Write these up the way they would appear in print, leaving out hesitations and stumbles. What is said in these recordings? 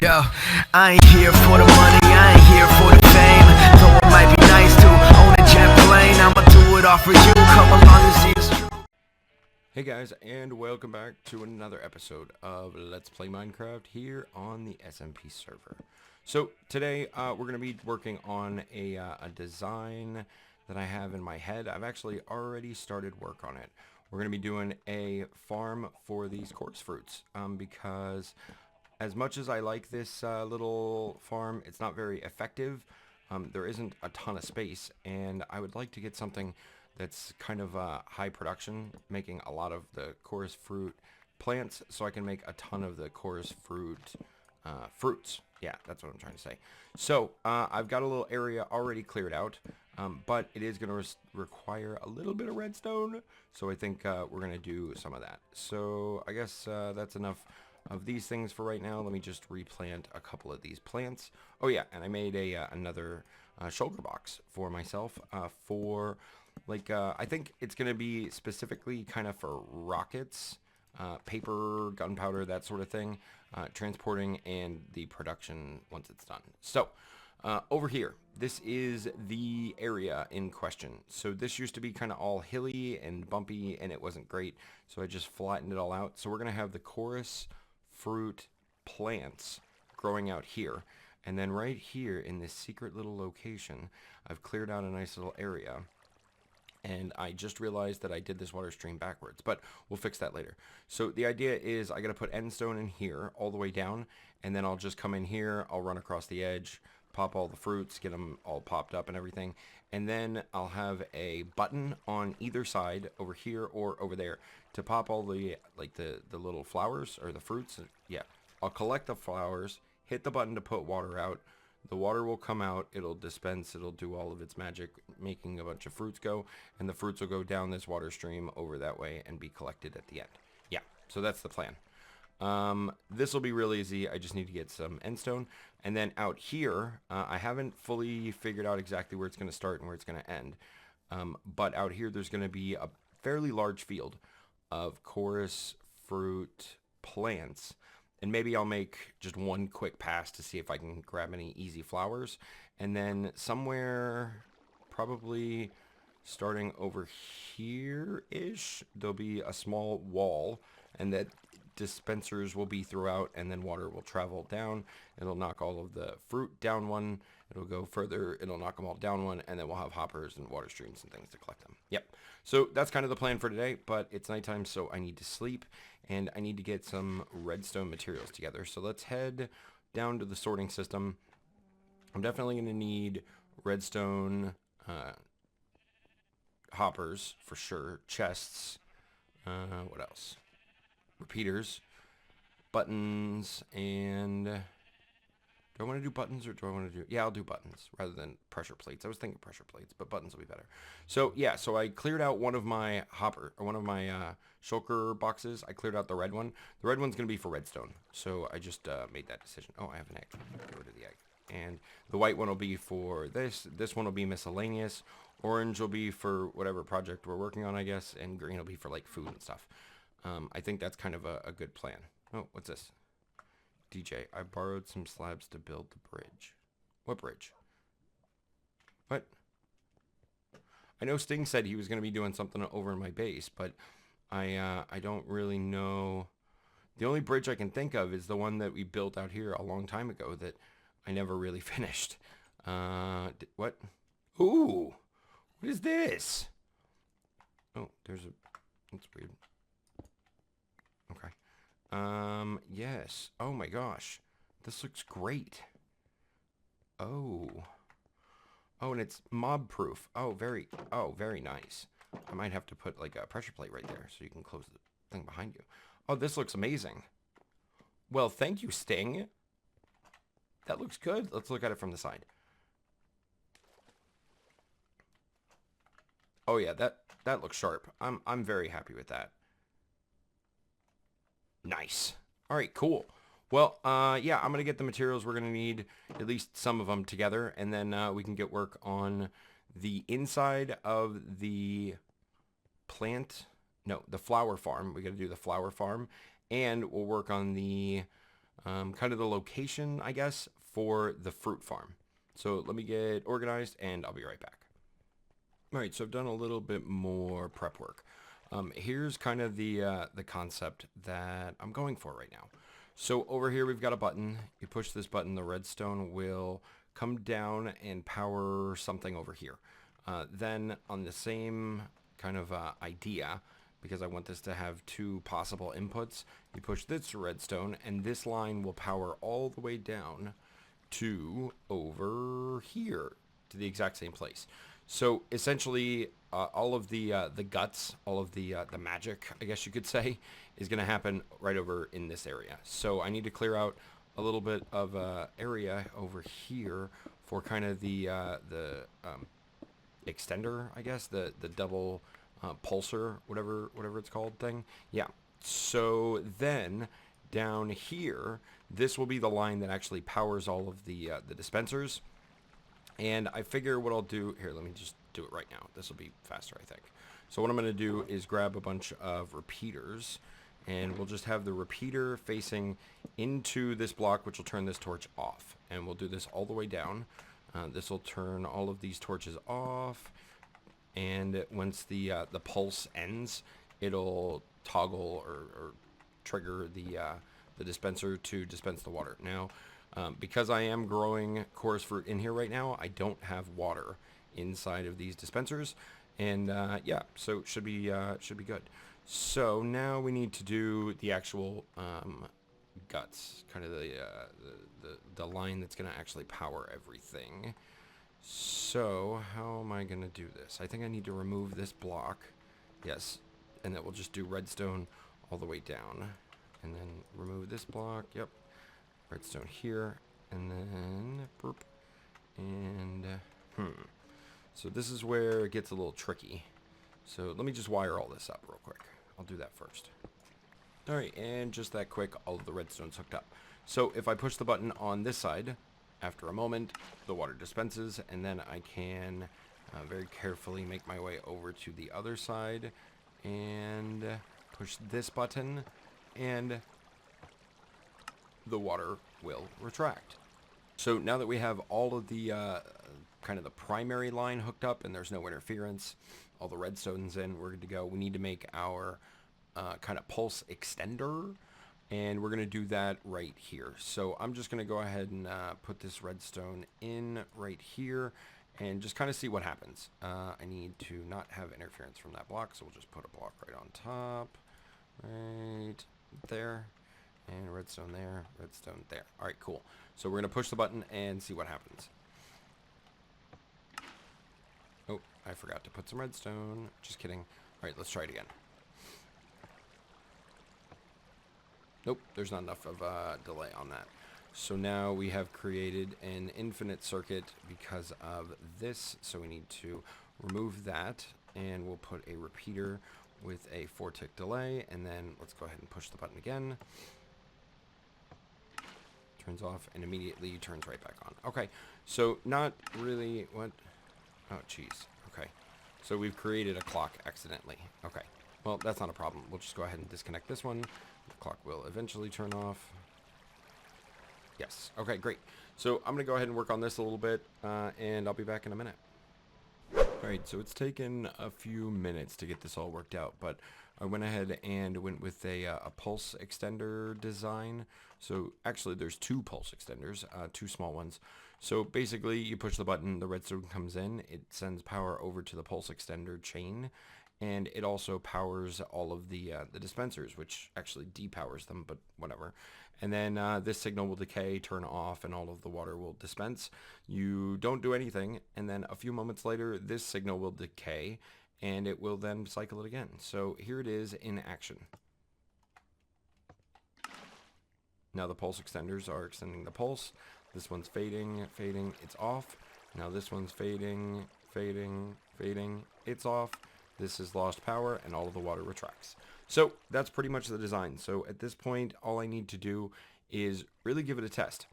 Yo, I ain't here for the money, I ain't here for the fame. Though it might be nice to own a jet plane, I'ma do it all for you, come along and see it's true. Hey guys, and welcome back to another episode of Let's Play Minecraft here on the SMP server. So today we're going to be working on a design that I have in my head. I've actually already started work on it. We're going to be doing a farm for these coarse fruits because as much as I like this little farm, it's not very effective. There isn't a ton of space, and I would like to get something that's kind of high production, making a lot of the coarse fruit plants so I can make a ton of the coarse fruit fruits. Yeah, that's what I'm trying to say. So I've got a little area already cleared out, but it is going to require a little bit of redstone, so I think we're going to do some of that. So I guess that's enough of these things for right now. Let me just replant a couple of these plants. Oh yeah, and I made another shulker box for myself for like I think it's gonna be specifically kind of for rockets, paper, gunpowder, that sort of thing, transporting and the production once it's done. So over here, this is the area in question. So this used to be kind of all hilly and bumpy, and it wasn't great, so I just flattened it all out. So we're gonna have the chorus fruit plants growing out here, and then right here in this secret little location I've cleared out a nice little area, and I just realized that I did this water stream backwards, but we'll fix that later. So the idea is I gotta put end stone in here all the way down, and then I'll just come in here, I'll run across the edge, pop all the fruits, get them all popped up and everything, and then I'll have a button on either side over here or over there to pop all the like the little flowers or the fruits. Yeah, I'll collect the flowers, hit the button to put water out, the water will come out, it'll dispense, it'll do all of its magic, making a bunch of fruits go, and the fruits will go down this water stream over that way and be collected at the end. Yeah, so that's the plan. This will be real easy. I just need to get some end stone, and then out here I haven't fully figured out exactly where it's going to start and where it's going to end, but out here there's going to be a fairly large field of chorus fruit plants, and maybe I'll make just one quick pass to see if I can grab any easy flowers, and then somewhere probably starting over here-ish there'll be a small wall, and that dispensers will be throughout, and then water will travel down. It'll knock all of the fruit down one, it'll go further, it'll knock them all down one, and then we'll have hoppers and water streams and things to collect them. Yep, so that's kind of the plan for today, but it's nighttime, so I need to sleep, and I need to get some redstone materials together. So let's head down to the sorting system. I'm definitely going to need redstone hoppers for sure, chests, what else? Repeaters, buttons, and do I want to do buttons or do I want to do, yeah, I'll do buttons rather than pressure plates. I was thinking pressure plates, but buttons will be better. So yeah, so I cleared out one of my shulker boxes. I cleared out the red one. The red one's going to be for redstone, so I just made that decision. Oh, I have an egg. Get rid of the egg. And the white one will be for this one will be miscellaneous, orange will be for whatever project we're working on, I guess, and green will be for like food and stuff. I think that's kind of a good plan. Oh, what's this? DJ, I borrowed some slabs to build the bridge. What bridge? What? I know Sting said he was going to be doing something over in my base, but I don't really know. The only bridge I can think of is the one that we built out here a long time ago that I never really finished. What? Ooh! What is this? Oh, that's weird. Okay. Yes. Oh my gosh. This looks great. Oh. Oh, and it's mob proof. Oh, very nice. I might have to put like a pressure plate right there so you can close the thing behind you. Oh, this looks amazing. Well, thank you, Sting. That looks good. Let's look at it from the side. Oh yeah, that looks sharp. I'm very happy with that. Nice. All right, cool. Well, yeah, I'm going to get the materials we're going to need, at least some of them together, and then we can get work on the inside of the flower farm. We got to do the flower farm, and we'll work on the kind of the location, I guess, for the fruit farm. So let me get organized and I'll be right back. All right, so I've done a little bit more prep work. Here's kind of the concept that I'm going for right now. So over here we've got a button. You push this button, the redstone will come down and power something over here. Then on the same kind of idea, because I want this to have two possible inputs, you push this redstone and this line will power all the way down to over here to the exact same place. So essentially all of the guts, all of the magic, I guess you could say, is going to happen right over in this area. So I need to clear out a little bit of area over here for kind of the extender, I guess, the double pulsar, whatever it's called thing. Yeah. So then down here, this will be the line that actually powers all of the dispensers. And I figure what I'll do here, let me just do it right now. This will be faster, I think. So what I'm going to do is grab a bunch of repeaters, and we'll just have the repeater facing into this block, which will turn this torch off. And we'll do this all the way down. This will turn all of these torches off. And once the pulse ends, it'll toggle or trigger the dispenser to dispense the water. Now, because I am growing chorus fruit in here right now, I don't have water inside of these dispensers, and yeah, so should be good. So now we need to do the actual guts, kind of the line that's going to actually power everything. So how am I going to do this? I think I need to remove this block. Yes, and then we'll just do redstone all the way down, and then remove this block. Yep. Redstone here, and then burp, and so this is where it gets a little tricky. So let me just wire all this up real quick. I'll do that first. All right, and just that quick, all of the redstone's hooked up. So if I push the button on this side, after a moment, the water dispenses, and then I can very carefully make my way over to the other side and push this button, and the water will retract. So now that we have all of the kind of the primary line hooked up and there's no interference, all the redstone's in, we're good to go. We need to make our kind of pulse extender, and we're going to do that right here. So I'm just going to go ahead and put this redstone in right here and just kind of see what happens. I need to not have interference from that block, so we'll just put a block right on top, right there. And redstone there, redstone there. All right, cool. So we're going to push the button and see what happens. Oh, I forgot to put some redstone. Just kidding. All right, let's try it again. Nope, there's not enough of a delay on that. So now we have created an infinite circuit because of this. So we need to remove that, and we'll put a repeater with a 4-tick delay. And then let's go ahead and push the button again. Turns off and immediately turns right back on. Okay, so not really what? Oh, jeez. Okay, so we've created a clock accidentally. Okay, well, that's not a problem. We'll just go ahead and disconnect this one. The clock will eventually turn off. Yes. Okay, great. So I'm going to go ahead and work on this a little bit, and I'll be back in a minute. Alright, so it's taken a few minutes to get this all worked out, but I went ahead and went with a pulse extender design. So actually there's two pulse extenders, two small ones. So basically you push the button, the redstone comes in, it sends power over to the pulse extender chain, and it also powers all of the dispensers, which actually depowers them, but whatever. And then this signal will decay, turn off, and all of the water will dispense. You don't do anything, and then a few moments later, this signal will decay, and it will then cycle it again. So here it is in action. Now the pulse extenders are extending the pulse. This one's fading, fading, it's off. Now this one's fading, fading, fading, it's off. This has lost power, and all of the water retracts. So that's pretty much the design. So at this point, all I need to do is really give it a test.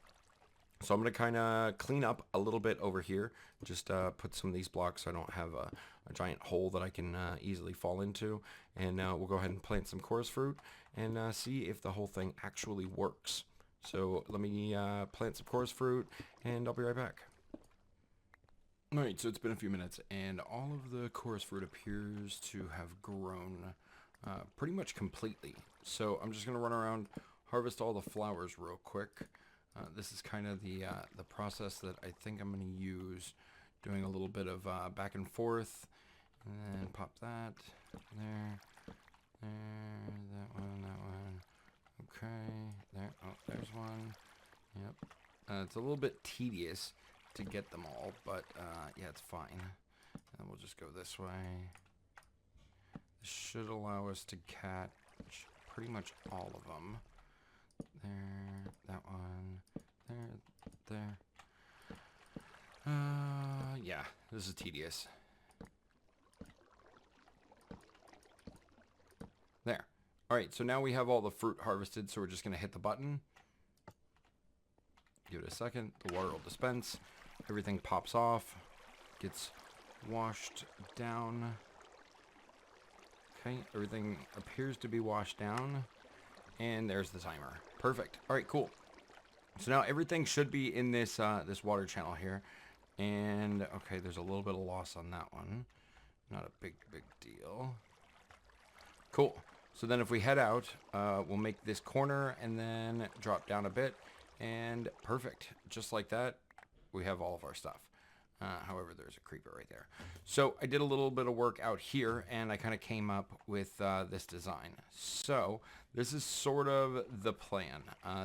So I'm going to kind of clean up a little bit over here. Just put some of these blocks so I don't have a giant hole that I can easily fall into. And we'll go ahead and plant some chorus fruit and see if the whole thing actually works. So let me plant some chorus fruit, and I'll be right back. Alright, so it's been a few minutes, and all of the chorus fruit appears to have grown pretty much completely. So I'm just going to run around, harvest all the flowers real quick. This is kind of the process that I think I'm going to use, doing a little bit of back and forth, and then pop that, there, that one, okay, there, oh, there's one, yep. It's a little bit tedious to get them all, but yeah, it's fine. And we'll just go this way. This should allow us to catch pretty much all of them. There, that one, there. Yeah, this is tedious. There. Alright, so now we have all the fruit harvested, so we're just going to hit the button. Give it a second, the water will dispense. Everything pops off, gets washed down. Okay, everything appears to be washed down. And there's the timer. Perfect. Alright, cool. So now everything should be in this this water channel here. And, okay, there's a little bit of loss on that one. Not a big deal. Cool. So then if we head out, we'll make this corner and then drop down a bit. And perfect. Just like that, we have all of our stuff. However, there's a creeper right there. So I did a little bit of work out here, and I kind of came up with this design. So this is sort of the plan.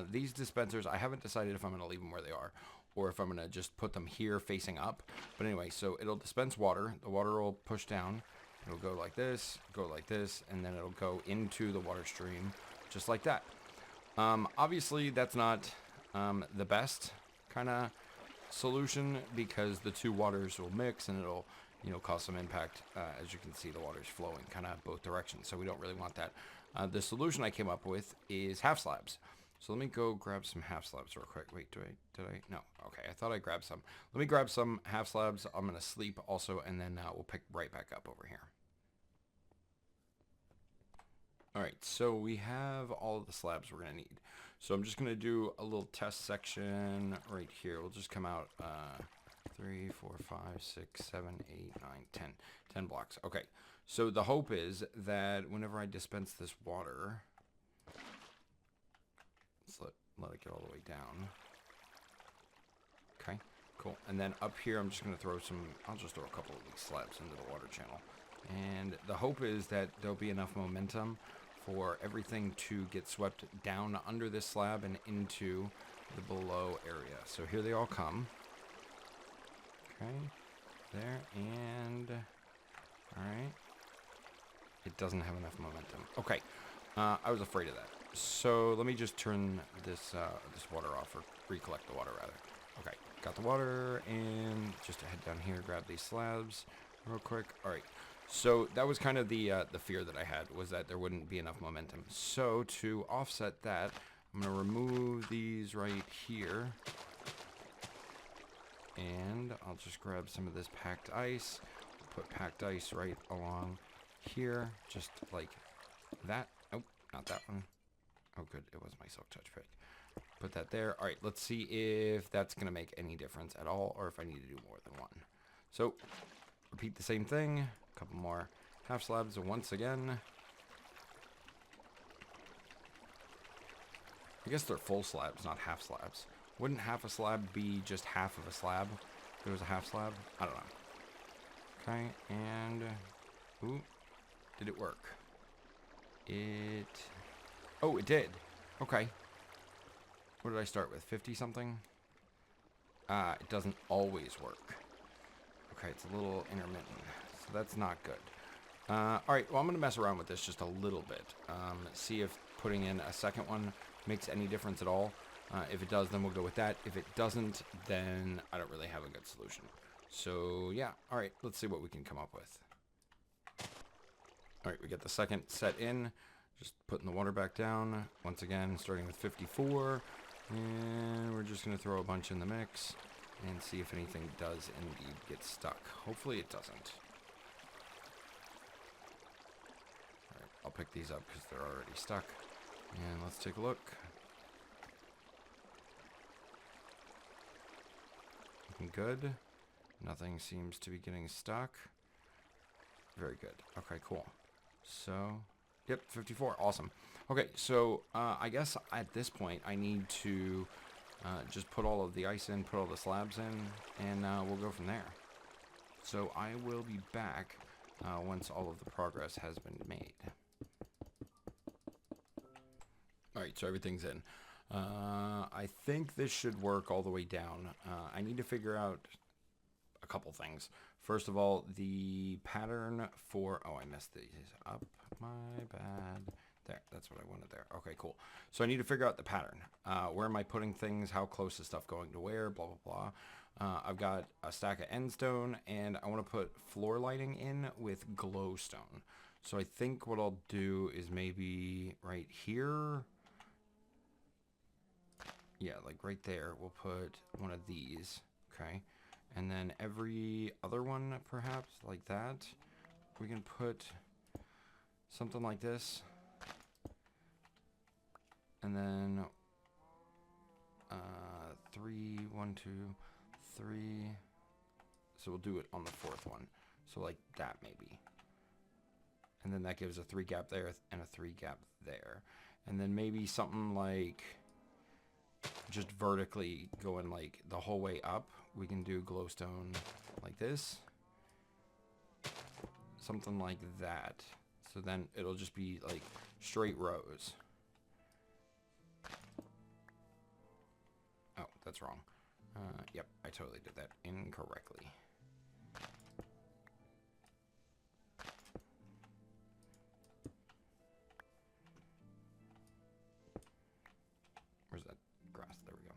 These dispensers, I haven't decided if I'm going to leave them where they are, or if I'm going to just put them here facing up. But anyway, so it'll dispense water. The water will push down. It'll go like this, and then it'll go into the water stream just like that. Obviously, that's not the best kind of solution, because the two waters will mix and it'll, you know, cause some impact. As you can see, the water's flowing kind of both directions, so we don't really want that. The solution I came up with is half slabs. So let me go grab some half slabs real quick. Wait, did I? No. Okay, I thought I grabbed some. Let me grab some half slabs. I'm going to sleep also, and then we'll pick right back up over here. Alright, so we have all of the slabs we're going to need. So I'm just going to do a little test section right here. We'll just come out 3, 4, 5, 6, 7, 8, 9, 10. 10 blocks. Okay, so the hope is that whenever I dispense this water, let's let it get all the way down. Okay, cool. And then up here, I'm just going to throw I'll just throw a couple of these slabs into the water channel. And the hope is that there'll be enough momentum for everything to get swept down under this slab and into the below area. So here they all come. Okay, there, and alright. It doesn't have enough momentum. Okay, I was afraid of that. So let me just turn this this water off, or recollect the water rather. Okay, got the water, and just to head down here, grab these slabs real quick. Alright. So that was kind of the fear that I had, was that there wouldn't be enough momentum. So to offset that, I'm going to remove these right here. And I'll just grab some of this packed ice. Put packed ice right along here, just like that. Oh, not that one. Oh, good. It was my silk touch pick. Put that there. All right, let's see if that's going to make any difference at all, or if I need to do more than one. So repeat the same thing. Couple more half slabs once again. I guess they're full slabs, not half slabs. Wouldn't half a slab be just half of a slab if it was a half slab? I don't know. Okay, and ooh, did it work? Oh, it did. Okay. What did I start with? 50 something? It doesn't always work. Okay, it's a little intermittent. So that's not good. Alright, well, I'm going to mess around with this just a little bit. See if putting in a second one makes any difference at all. If it does, then we'll go with that. If it doesn't, then I don't really have a good solution. So, yeah. Alright, let's see what we can come up with. Alright, we get the second set in. Just putting the water back down. Once again, starting with 54. And we're just going to throw a bunch in the mix and see if anything does indeed get stuck. Hopefully it doesn't. Alright, I'll pick these up because they're already stuck. And let's take a look. looking good. Nothing seems to be getting stuck. Very good. Okay, cool. So, yep, 54. Awesome. Okay, so I guess at this point I need to just put all of the ice in, put all the slabs in, and we'll go from there. So I will be back once all of the progress has been made. Alright, so everything's in. I think this should work all the way down. I need to figure out a couple things. First of all, the pattern for... Oh, I messed these up. My bad. There, that's what I wanted there. Okay, cool. So I need to figure out the pattern. Where am I putting things? How close is stuff going to where? Blah, blah, blah. I've got a stack of endstone, and I want to put floor lighting in with glowstone. So I think what I'll do is maybe right here... Yeah, like right there, we'll put one of these, okay? And then every other one, perhaps, like that, we can put something like this. And then 1, 2, 3. So we'll do it on the fourth one. So like that, maybe. And then that gives a 3 gap there and a 3 gap there. And then maybe something like... just vertically going like the whole way up. We can do glowstone like this, something like that. So then it'll just be like straight rows. Oh, that's wrong. Yep, I totally did that incorrectly. Where's that grass? There we go.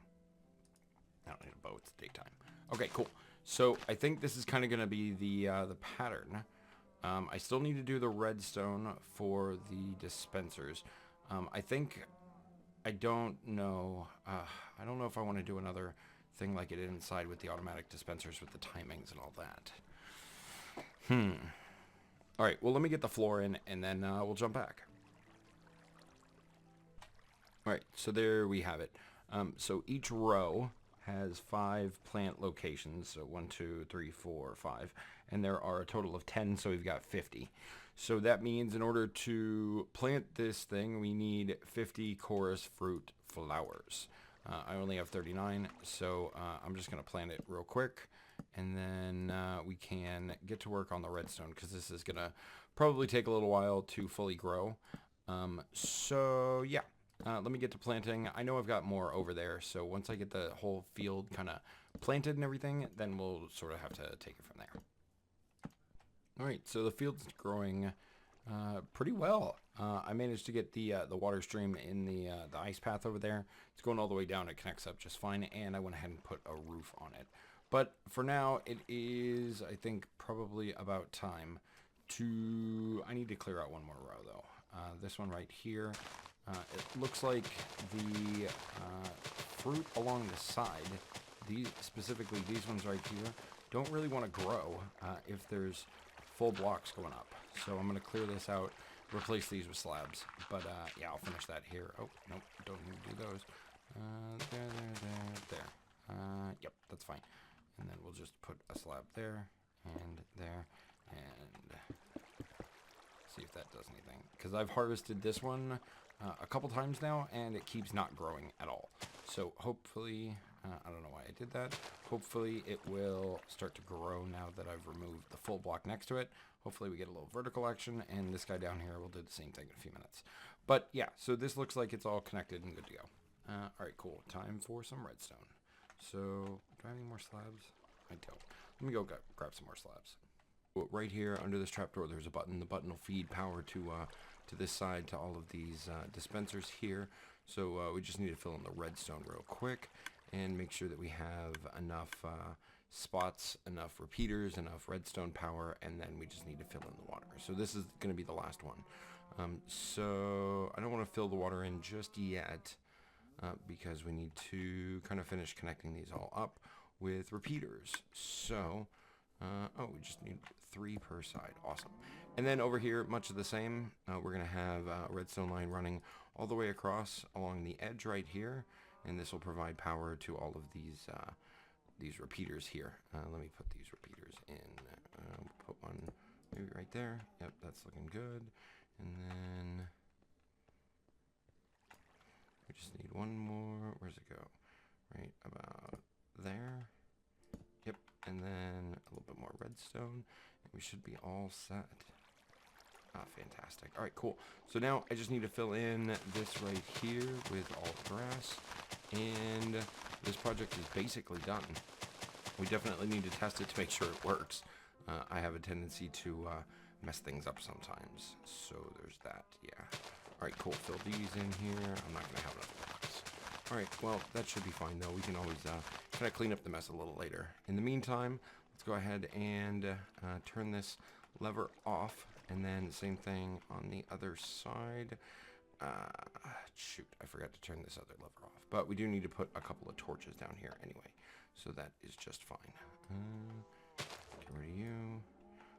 I don't need a bow. It's daytime. Okay, cool. So I think this is kind of going to be the pattern. I still need to do the redstone for the dispensers. I don't know if I want to do another thing like it inside with the automatic dispensers with the timings and all that. All right, well, let me get the floor in, and then we'll jump back. All right, so there we have it. So each row has 5 plant locations. So 1, 2, 3, 4, 5. And there are a total of 10, so we've got 50. So that means in order to plant this thing, we need 50 chorus fruit flowers. I only have 39, so I'm just going to plant it real quick. And then we can get to work on the redstone, because this is going to probably take a little while to fully grow. So yeah. Let me get to planting. I know I've got more over there, so once I get the whole field kind of planted and everything, then we'll sort of have to take it from there. Alright, so the field's growing pretty well. I managed to get the water stream in the ice path over there. It's going all the way down. It connects up just fine, and I went ahead and put a roof on it. But for now, it is, I think, probably about time to... I need to clear out one more row, though. This one right here. It looks like the fruit along the side, specifically these ones right here, don't really want to grow if there's full blocks going up. So I'm going to clear this out, replace these with slabs. But yeah, I'll finish that here. Oh, nope, don't need to do those. There. Yep, that's fine. And then we'll just put a slab there, and see if that does anything. Because I've harvested this one a couple times now, and it keeps not growing at all. So hopefully, I don't know why I did that. Hopefully it will start to grow now that I've removed the full block next to it. Hopefully we get a little vertical action, and this guy down here will do the same thing in a few minutes. But yeah, so this looks like it's all connected and good to go. Alright, cool. Time for some redstone. So, do I have any more slabs? I don't. Let me go grab some more slabs. Right here under this trapdoor, there's a button. The button will feed power to this side to all of these dispensers here. So we just need to fill in the redstone real quick and make sure that we have enough spots, enough repeaters, enough redstone power, and then we just need to fill in the water. So this is going to be the last one. So I don't want to fill the water in just yet because we need to kind of finish connecting these all up with repeaters. So, oh, we just need 3 per side. Awesome. And then over here, much of the same, we're going to have a redstone line running all the way across along the edge right here. And this will provide power to all of these these repeaters here. Let me put these repeaters in. Put one maybe right there. Yep, that's looking good. And then we just need one more. Where's it go? Right about there. Yep, and then a little bit more redstone, and we should be all set. Ah, fantastic. All right, cool. So now I just need to fill in this right here with all the grass, and this project is basically done. We definitely need to test it to make sure it works. I have a tendency to mess things up sometimes, so there's that, yeah. All right, cool. Fill these in here. I'm not going to have enough blocks. All right, well, that should be fine, though. We can always kind of clean up the mess a little later. In the meantime, let's go ahead and turn this lever off, and then same thing on the other side. Shoot, I forgot to turn this other lever off. But we do need to put a couple of torches down here anyway, so that is just fine. Get rid of you.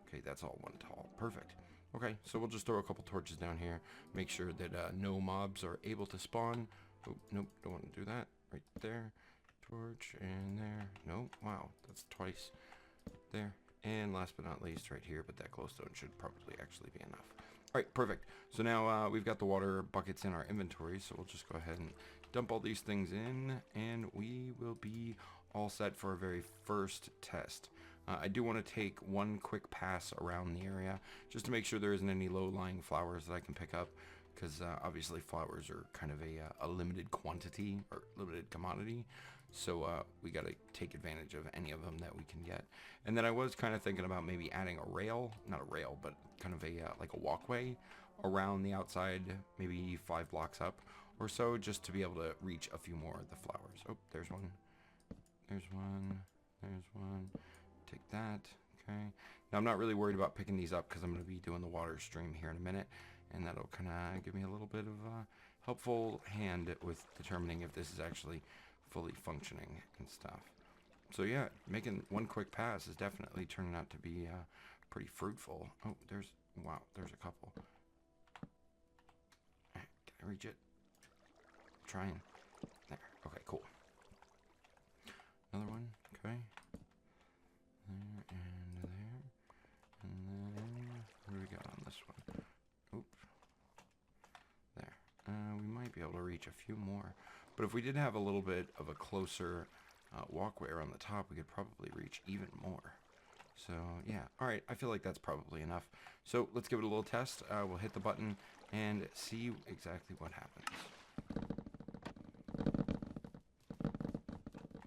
Okay, that's all one tall. Perfect. Okay, so we'll just throw a couple torches down here. Make sure that no mobs are able to spawn. Oh, nope, don't want to do that. Right there. Torch, and there. No, wow, that's twice. There. And last but not least, right here, but that glowstone should probably actually be enough. All right, perfect. So now we've got the water buckets in our inventory, so we'll just go ahead and dump all these things in, and we will be all set for our very first test. I do want to take one quick pass around the area, just to make sure there isn't any low-lying flowers that I can pick up, because obviously flowers are kind of a limited quantity, or limited commodity. So we got to take advantage of any of them that we can get. And then I was kind of thinking about maybe adding a rail, not a rail, but kind of like a walkway around the outside, maybe 5 blocks up or so, just to be able to reach a few more of the flowers. Oh, there's one. There's one. There's one. Take that. Okay. Now I'm not really worried about picking these up because I'm going to be doing the water stream here in a minute, and that'll kind of give me a little bit of a helpful hand with determining if this is actually fully functioning and stuff. So yeah, making one quick pass is definitely turning out to be pretty fruitful. Oh, wow, there's a couple. Can I reach it? I'm trying. There. Okay, cool. Another one. Okay. There and there. And then what do we got on this one? Oop. There. We might be able to reach a few more. But if we did have a little bit of a closer walkway around the top, we could probably reach even more. So yeah, all right, I feel like that's probably enough. So let's give it a little test. We'll hit the button and see exactly what happens.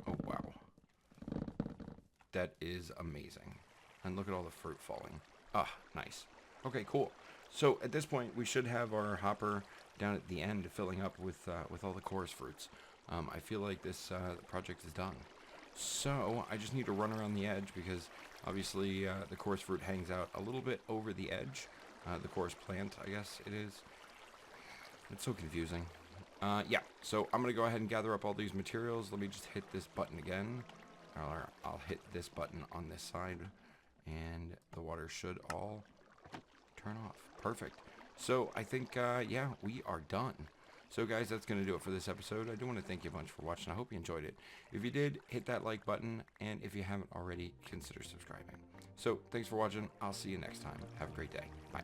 Oh wow, that is amazing. And look at all the fruit falling. Ah, nice. Okay, cool. So at this point, we should have our hopper down at the end filling up with all the chorus fruits. I feel like this project is done. So I just need to run around the edge because obviously the chorus fruit hangs out a little bit over the edge. The chorus plant, I guess it is. It's so confusing. Yeah, so I'm going to go ahead and gather up all these materials. Let me just hit this button again. Or I'll hit this button on this side, and the water should all turn off. Perfect. So I think, yeah, we are done. So guys, that's going to do it for this episode. I do want to thank you a bunch for watching. I hope you enjoyed it. If you did, hit that like button, and if you haven't already, consider subscribing. So thanks for watching. I'll see you next time. Have a great day. Bye.